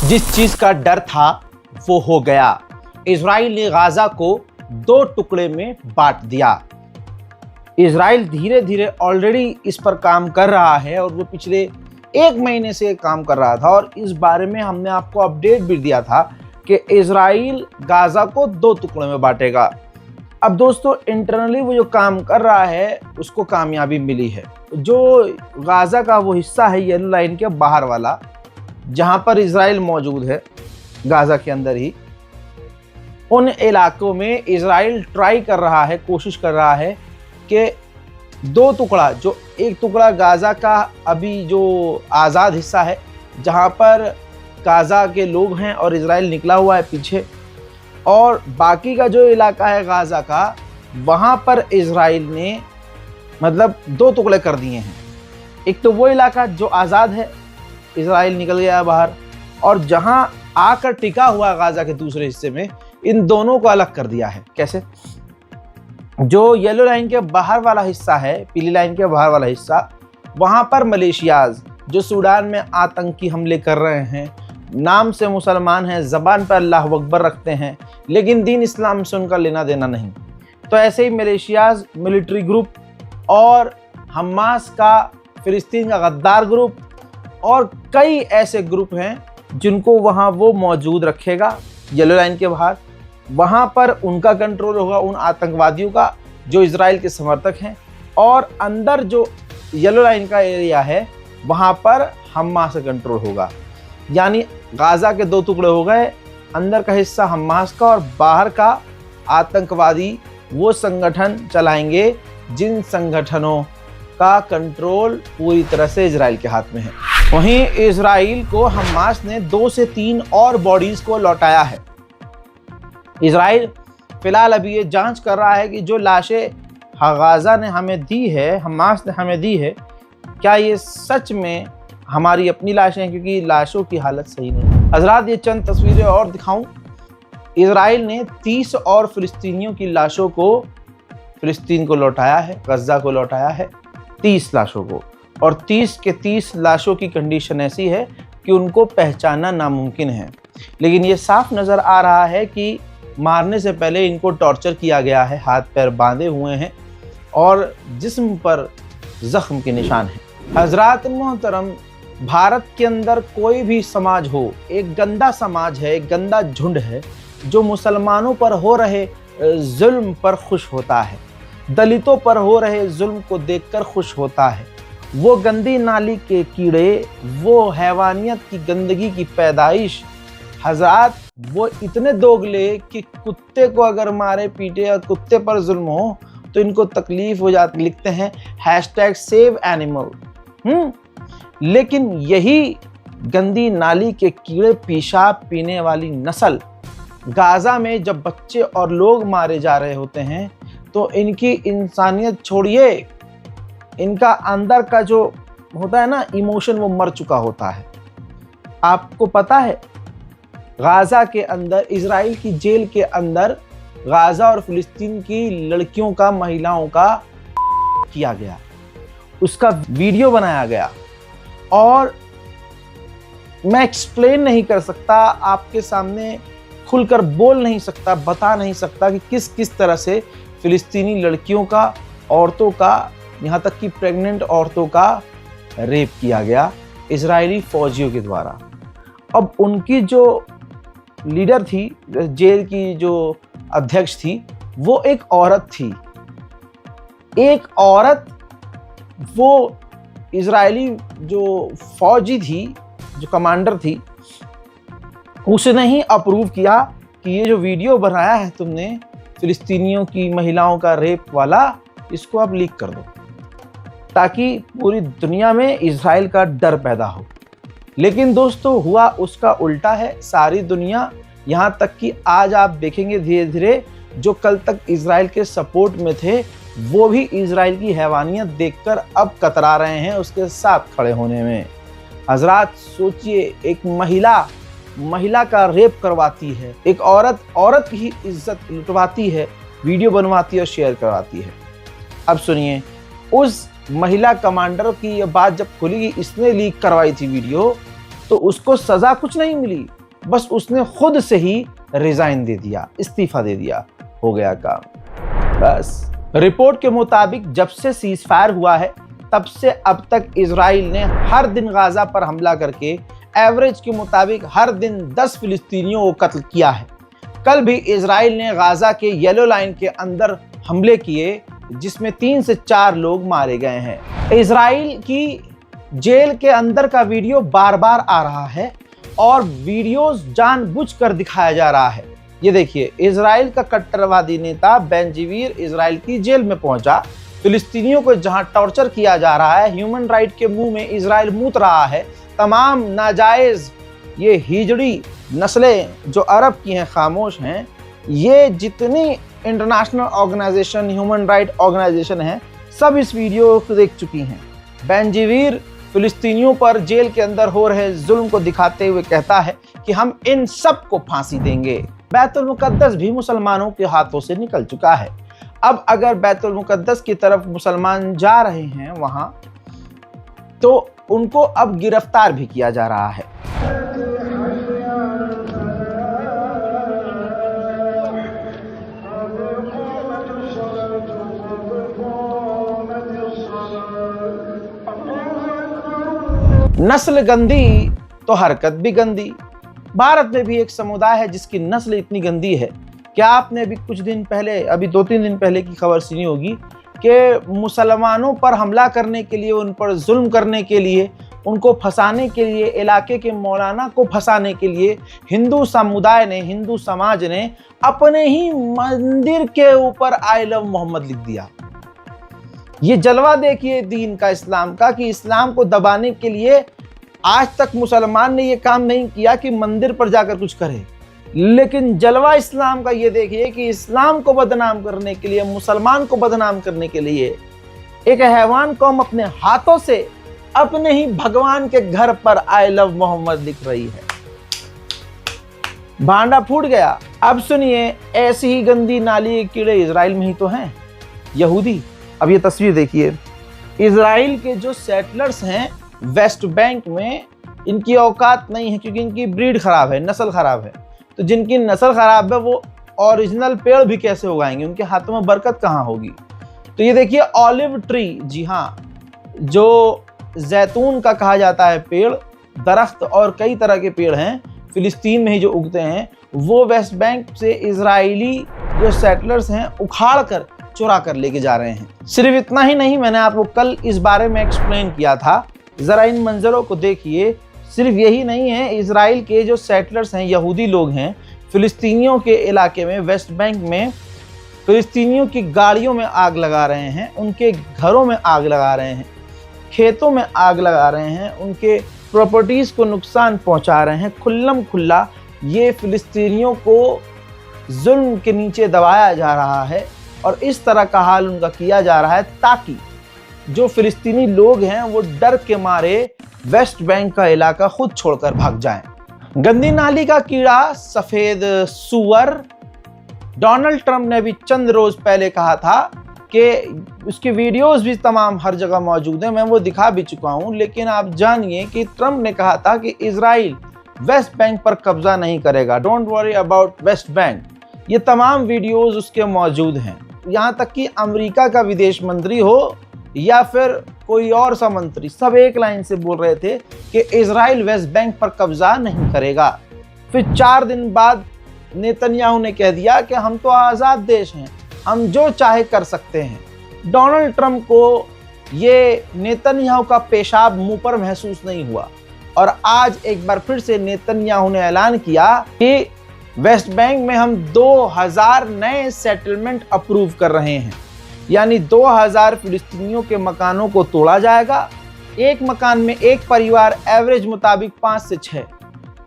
जिस चीज का डर था वो हो गया। इजराइल ने गाजा को 2 टुकड़े में बांट दिया। इजराइल धीरे धीरे ऑलरेडी इस पर काम कर रहा है और वो पिछले 1 महीने से काम कर रहा था और इस बारे में हमने आपको अपडेट भी दिया था कि इजराइल गाजा को 2 टुकड़े में बांटेगा। अब दोस्तों इंटरनली वो जो काम कर रहा है उसको कामयाबी मिली है। जो गाजा का वो हिस्सा है येलो लाइन के बाहर वाला, जहां पर इजराइल मौजूद है गाजा के अंदर ही, उन इलाकों में इजराइल ट्राई कर रहा है, कोशिश कर रहा है कि 2 टुकड़ा, जो एक टुकड़ा गाजा का अभी जो आज़ाद हिस्सा है जहां पर गाजा के लोग हैं और इजराइल निकला हुआ है पीछे, और बाकी का जो इलाका है गाजा का, वहां पर इजराइल ने मतलब 2 टुकड़े कर दिए हैं। एक तो वो इलाका जो आज़ाद है, इजराइल निकल गया है बाहर, और जहां आकर टिका हुआ गाजा के दूसरे हिस्से में, इन दोनों को अलग कर दिया है। कैसे? जो येलो लाइन के बाहर वाला हिस्सा है, पीली लाइन के बाहर वाला हिस्सा, वहां पर मलेशियाज जो सूडान में आतंकी हमले कर रहे हैं, नाम से मुसलमान हैं, ज़बान पर अल्लाह अकबर रखते हैं, लेकिन दीन इस्लाम से उनका लेना देना नहीं। तो ऐसे ही मलेशियाज मिलिट्री ग्रुप और हमास का, फिलिस्तीन का गद्दार ग्रुप और कई ऐसे ग्रुप हैं जिनको वहाँ वो मौजूद रखेगा येलो लाइन के बाहर। वहाँ पर उनका कंट्रोल होगा, उन आतंकवादियों का जो इजराइल के समर्थक हैं, और अंदर जो येलो लाइन का एरिया है वहाँ पर हमास का कंट्रोल होगा। यानी गाजा के 2 टुकड़े हो गए, अंदर का हिस्सा हमास का और बाहर का आतंकवादी वो संगठन चलाएंगे जिन संगठनों का कंट्रोल पूरी तरह से इजराइल के हाथ में है। वहीं इजराइल को हमास ने 2 से 3 और बॉडीज को लौटाया है। इजराइल फिलहाल अभी ये जांच कर रहा है कि जो लाशें गाजा ने हमें दी है, हमास ने हमें दी है, क्या ये सच में हमारी अपनी लाशें हैं, क्योंकि लाशों की हालत सही नहीं। हजरात, ये चंद तस्वीरें और दिखाऊं। इजराइल ने 30 और फिलिस्तीनियों की लाशों को फिलिस्तीन को लौटाया है, गजा को लौटाया है, 30 लाशों को, और 30 के 30 लाशों की कंडीशन ऐसी है कि उनको पहचानना नामुमकिन है। लेकिन ये साफ नज़र आ रहा है कि मारने से पहले इनको टॉर्चर किया गया है, हाथ पैर बांधे हुए हैं और जिस्म पर जख्म के निशान हैं। हजरात मोहतरम, भारत के अंदर कोई भी समाज हो, एक गंदा समाज है, एक गंदा झुंड है जो मुसलमानों पर हो रहे जुल्म पर खुश होता है, दलितों पर हो रहे जुल्म को देखकर खुश होता है। वो गंदी नाली के कीड़े, वो हैवानियत की गंदगी की पैदाइश, हज़रात वो इतने दोगले कि कुत्ते को अगर मारे पीटे और कुत्ते पर जुल्म हो तो इनको तकलीफ हो जाती। लिखते हैं #सेव एनिमल। लेकिन यही गंदी नाली के कीड़े पेशाब पीने वाली नस्ल गाजा में जब बच्चे और लोग मारे जा रहे होते हैं तो इनकी इंसानियत छोड़िए, इनका अंदर का जो होता है ना इमोशन, वो मर चुका होता है। आपको पता है गाजा के अंदर, इजराइल की जेल के अंदर, गाजा और फिलिस्तीन की लड़कियों का, महिलाओं का किया गया, उसका वीडियो बनाया गया, और मैं एक्सप्लेन नहीं कर सकता, आपके सामने खुलकर बोल नहीं सकता, बता नहीं सकता कि किस किस तरह से फिलिस्तीनी लड़कियों का, औरतों का, यहाँ तक कि प्रेग्नेंट औरतों का रेप किया गया इजरायली फौजियों के द्वारा। अब उनकी जो लीडर थी, जेल की जो अध्यक्ष थी, वो एक औरत थी। एक औरत, वो इजरायली जो फौजी थी, जो कमांडर थी, उसने ही अप्रूव किया कि ये जो वीडियो बनाया है तुमने फिलिस्तीनियों की महिलाओं का रेप वाला, इसको आप लीक कर दो ताकि पूरी दुनिया में इजराइल का डर पैदा हो। लेकिन दोस्तों हुआ उसका उल्टा है। सारी दुनिया, यहाँ तक कि आज आप देखेंगे धीरे धीरे जो कल तक इजराइल के सपोर्ट में थे, वो भी इजराइल की हैवानियत देखकर अब कतरा रहे हैं उसके साथ खड़े होने में। हजरात सोचिए, एक महिला का रेप करवाती है, एक औरत की इज्जत लुटवाती है, वीडियो बनवाती है और शेयर करवाती है। अब सुनिए, उस महिला कमांडर की ये बात जब खुली, इसने लीक करवाई थी वीडियो, तो उसको सजा कुछ नहीं मिली, बस उसने खुद से ही रिजाइन दे दिया, इस्तीफा दे दिया, हो गया काम बस। रिपोर्ट के मुताबिक जब से सीज फायर हुआ है तब से अब तक इजराइल ने हर दिन गाजा पर हमला करके एवरेज के मुताबिक हर दिन 10 फिलिस्तीनियों को कत्ल किया है। कल भी इजराइल ने गाजा के येलो लाइन के अंदर हमले किए जिसमें 3 से 4 लोग मारे गए हैं। इजराइल की जेल के अंदर का वीडियो बार बार आ रहा है और वीडियोस जानबूझकर दिखाया जा रहा है। ये देखिए, इजराइल का कट्टरवादी नेता बेंजीवीर इजराइल की जेल में पहुंचा। फिलिस्तीनियों को जहां टॉर्चर किया जा रहा है, ह्यूमन राइट के मुंह में इजराइल मूत रहा है। तमाम नाजायज ये हिजड़ी नस्लें जो अरब की हैं खामोश हैं। ये जितनी international organisation, human right organisation हैं, सब इस वीडियो को देख चुकी हैं। बेंजीवीर फिलिस्तीनियों पर जेल के अंदर हो रहे जुल्म को दिखाते हुए कहता है कि हम इन सब को फांसी देंगे। बैतुल मुकद्दस भी मुसलमानों के हाथों से निकल चुका है। अब अगर बैतुल मुकद्दस की तरफ मुसलमान जा रहे हैं वहां, तो उनको अब गिरफ्तार भी किया जा रहा है। नस्ल गंदी तो हरकत भी गंदी। भारत में भी एक समुदाय है जिसकी नस्ल इतनी गंदी है। क्या आपने अभी कुछ दिन पहले, अभी 2-3 दिन पहले की खबर सुनी होगी कि मुसलमानों पर हमला करने के लिए, उन पर जुल्म करने के लिए, उनको फंसाने के लिए, इलाके के मौलाना को फंसाने के लिए हिंदू समुदाय ने, हिंदू समाज ने अपने ही मंदिर के ऊपर आई लव मोहम्मद लिख दिया। ये जलवा देखिए दीन का, इस्लाम का, कि इस्लाम को दबाने के लिए आज तक मुसलमान ने ये काम नहीं किया कि मंदिर पर जाकर कुछ करे, लेकिन जलवा इस्लाम का ये देखिए कि इस्लाम को बदनाम करने के लिए, मुसलमान को बदनाम करने के लिए एक हैवान कौम अपने हाथों से अपने ही भगवान के घर पर आई लव मोहम्मद लिख रही है। भांडा फूट गया। अब सुनिए, ऐसी ही गंदी नाली के कीड़े इजराइल में ही तो हैं, यहूदी। अब ये तस्वीर देखिए, इजराइल के जो सेटलर्स हैं वेस्ट बैंक में, इनकी औकात नहीं है क्योंकि इनकी ब्रीड खराब है, नस्ल खराब है। तो जिनकी नस्ल खराब है वो ओरिजिनल पेड़ भी कैसे उगाएंगे, उनके हाथों में बरकत कहाँ होगी। तो ये देखिए ऑलिव ट्री, जी हाँ, जो जैतून का कहा जाता है पेड़, दरख्त और कई तरह के पेड़ हैं फिलिस्तीन में ही जो उगते हैं, वो वेस्ट बैंक से इजरायली जो सेटलर्स हैं उखाड़ कर चुरा कर लेके जा रहे हैं। सिर्फ इतना ही नहीं, मैंने आपको कल इस बारे में एक्सप्लेन किया था, जरा इन मंजरों को देखिए। सिर्फ यही नहीं है, इजराइल के जो सेटलर्स हैं, यहूदी लोग हैं, फिलिस्तीनियों के इलाके में, वेस्ट बैंक में फिलिस्तीनियों की गाड़ियों में आग लगा रहे हैं, उनके घरों में आग लगा रहे हैं, खेतों में आग लगा रहे हैं, उनके प्रॉपर्टीज़ को नुकसान पहुंचा रहे हैं। खुल्लम खुल्ला ये फिलिस्तीनियों को जुल्म के नीचे दबाया जा रहा है और इस तरह का हाल उनका किया जा रहा है ताकि जो फिलिस्तीनी लोग हैं वो डर के मारे वेस्ट बैंक का इलाका खुद छोड़कर भाग जाएं। गंदी नाली का कीड़ा, सफेद सूअर। डोनाल्ड ट्रंप ने भी चंद रोज पहले कहा था कि उसकी वीडियोस भी तमाम हर जगह मौजूद हैं, मैं वो दिखा भी चुका हूं। लेकिन आप जानिए कि ट्रंप ने कहा था कि इजराइल वेस्ट बैंक पर कब्जा नहीं करेगा, don't worry about West Bank. ये तमाम वीडियोस उसके मौजूद हैं। यहाँ तक कि अमेरिका का विदेश मंत्री हो या फिर कोई और सा मंत्री, सब एक लाइन से बोल रहे थे कि इजराइल वेस्ट बैंक पर कब्जा नहीं करेगा। फिर 4 दिन बाद नेतन्याहू ने कह दिया कि हम तो आज़ाद देश हैं, हम जो चाहे कर सकते हैं। डोनाल्ड ट्रंप को ये नेतन्याहू का पेशाब मुंह पर महसूस नहीं हुआ और आज एक बार फिर से नेतन्याहू ने ऐलान किया कि वेस्ट बैंक में हम 2000 नए सेटलमेंट अप्रूव कर रहे हैं, यानी 2000 फिलिस्तीनियों के मकानों को तोड़ा जाएगा। एक मकान में एक परिवार एवरेज मुताबिक 5 से 6।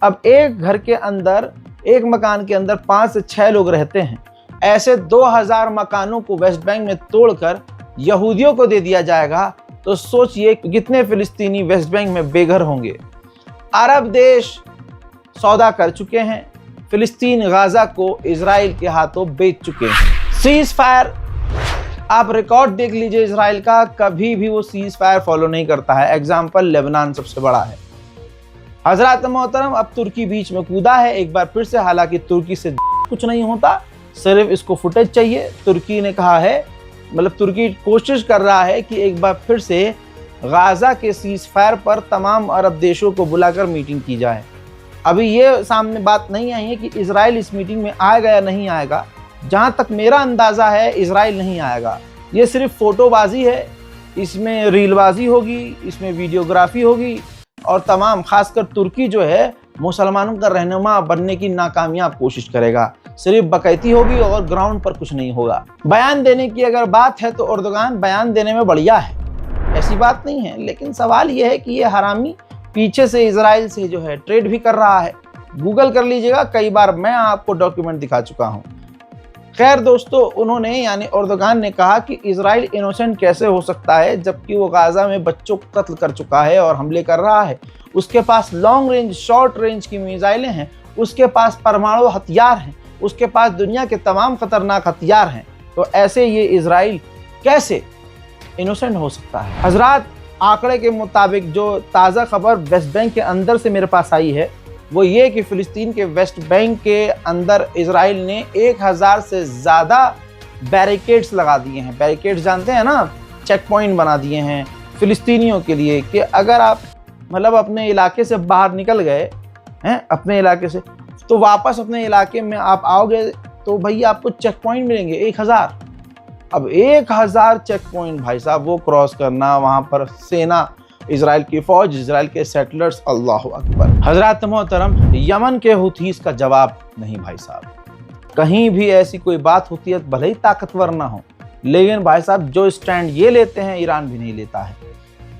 अब एक घर के अंदर, एक मकान के अंदर 5 से 6 लोग रहते हैं। ऐसे 2000 मकानों को वेस्ट बैंक में तोड़कर यहूदियों को दे दिया जाएगा, तो सोचिए कितने फिलिस्तीनी वेस्ट बैंक में बेघर होंगे। अरब देश सौदा कर चुके हैं, फिलिस्तीन गाजा को इजराइल के हाथों बेच चुके हैं। सीज फायर, आप रिकॉर्ड देख लीजिए इजराइल का, कभी भी वो सीज फायर फॉलो नहीं करता है। एग्जाम्पल लेबनान सबसे बड़ा है। हजरत मोहतरम अब तुर्की बीच में कूदा है एक बार फिर से, हालांकि तुर्की से कुछ नहीं होता, सिर्फ इसको फुटेज चाहिए। तुर्की ने कहा है, मतलब तुर्की कोशिश कर रहा है कि एक बार फिर से गाजा के सीज फायर पर तमाम अरब देशों को बुलाकर मीटिंग की जाए। अभी ये सामने बात नहीं आई है कि इजराइल इस मीटिंग में आएगा या नहीं आएगा। जहां तक मेरा अंदाजा है इजराइल नहीं आएगा। ये सिर्फ फोटोबाजी है, इसमें रीलबाजी होगी, इसमें वीडियोग्राफी होगी और तमाम खासकर तुर्की जो है मुसलमानों का रहनुमा बनने की नाकामयाब कोशिश करेगा। सिर्फ बकैती होगी और ग्राउंड पर कुछ नहीं होगा। बयान देने की अगर बात है तो एर्दोगान बयान देने में बढ़िया है, ऐसी बात नहीं है, लेकिन सवाल यह है कि ये हरामी पीछे से इजराइल से जो है ट्रेड भी कर रहा है। गूगल कर लीजिएगा, कई बार मैं आपको डॉक्यूमेंट दिखा चुका हूं। खैर दोस्तों, उन्होंने यानी एर्दोगान ने कहा कि इजराइल इनोसेंट कैसे हो सकता है जबकि वो गाजा में बच्चों को कत्ल कर चुका है और हमले कर रहा है। उसके पास लॉन्ग रेंज, शॉर्ट रेंज की मिसाइलें हैं, उसके पास परमाणु हथियार हैं, उसके पास दुनिया के तमाम खतरनाक हथियार हैं। तो ऐसे ये इजराइल कैसे इनोसेंट हो सकता है? हजरात, आंकड़े के मुताबिक जो ताज़ा खबर वेस्ट बैंक के अंदर से मेरे पास आई है वो ये कि फ़िलिस्तीन के वेस्ट बैंक के अंदर इजराइल ने 1000 से ज़्यादा बैरिकेड्स लगा दिए हैं। बैरिकेड्स जानते हैं ना, चेक पॉइंट बना दिए हैं फ़िलिस्तीनियों के लिए कि अगर आप मतलब अपने इलाके से बाहर निकल गए हैं, अपने इलाके से, तो वापस अपने इलाके में आप आओगे तो भैया आपको चेक पॉइंट मिलेंगे 1000। अब 1000 चेक पॉइंट भाई साहब वो क्रॉस करना, वहाँ पर सेना, इजराइल की फौज, इजराइल के सेटलर्स, अल्लाह अकबर। हजरत मोहतरम, यमन के हुथीस का जवाब नहीं भाई साहब। कहीं भी ऐसी कोई बात होती है भले ही ताकतवर ना हो, लेकिन भाई साहब जो स्टैंड ये लेते हैं ईरान भी नहीं लेता है।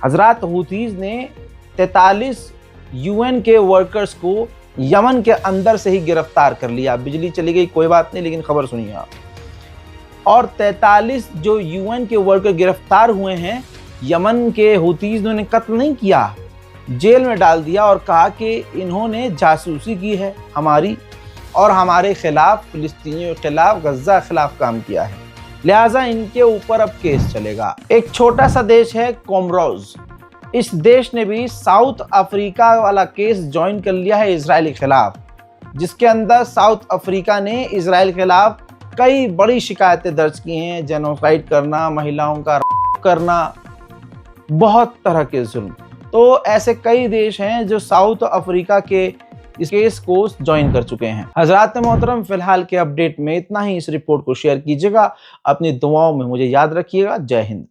हजरत हुथीस ने 43 यूएन के वर्कर्स को यमन के अंदर से ही गिरफ्तार कर लिया। बिजली चली गई कोई बात नहीं, लेकिन खबर सुनिए आप। और 43 जो यूएन के वर्कर गिरफ्तार हुए हैं, यमन के हुतीज ने कत्ल नहीं किया, जेल में डाल दिया और कहा कि इन्होंने जासूसी की है हमारी और हमारे खिलाफ, फिलिस्तीनियों के खिलाफ, गज्जा के खिलाफ काम किया है, लिहाजा इनके ऊपर अब केस चलेगा। एक छोटा सा देश है कोमोरोस, इस देश ने भी साउथ अफ्रीका वाला केस ज्वाइन कर लिया है इजराइल के खिलाफ, जिसके अंदर साउथ अफ्रीका ने इजराइल के खिलाफ कई बड़ी शिकायतें दर्ज की हैं, जेनोसाइड करना, महिलाओं का करना, बहुत तरह के जुल्म। तो ऐसे कई देश हैं जो साउथ अफ्रीका के इस केस को ज्वाइन कर चुके हैं। हजरात मोहतरम, फिलहाल के अपडेट में इतना ही। इस रिपोर्ट को शेयर कीजिएगा, अपनी दुआओं में मुझे याद रखिएगा। जय हिंद।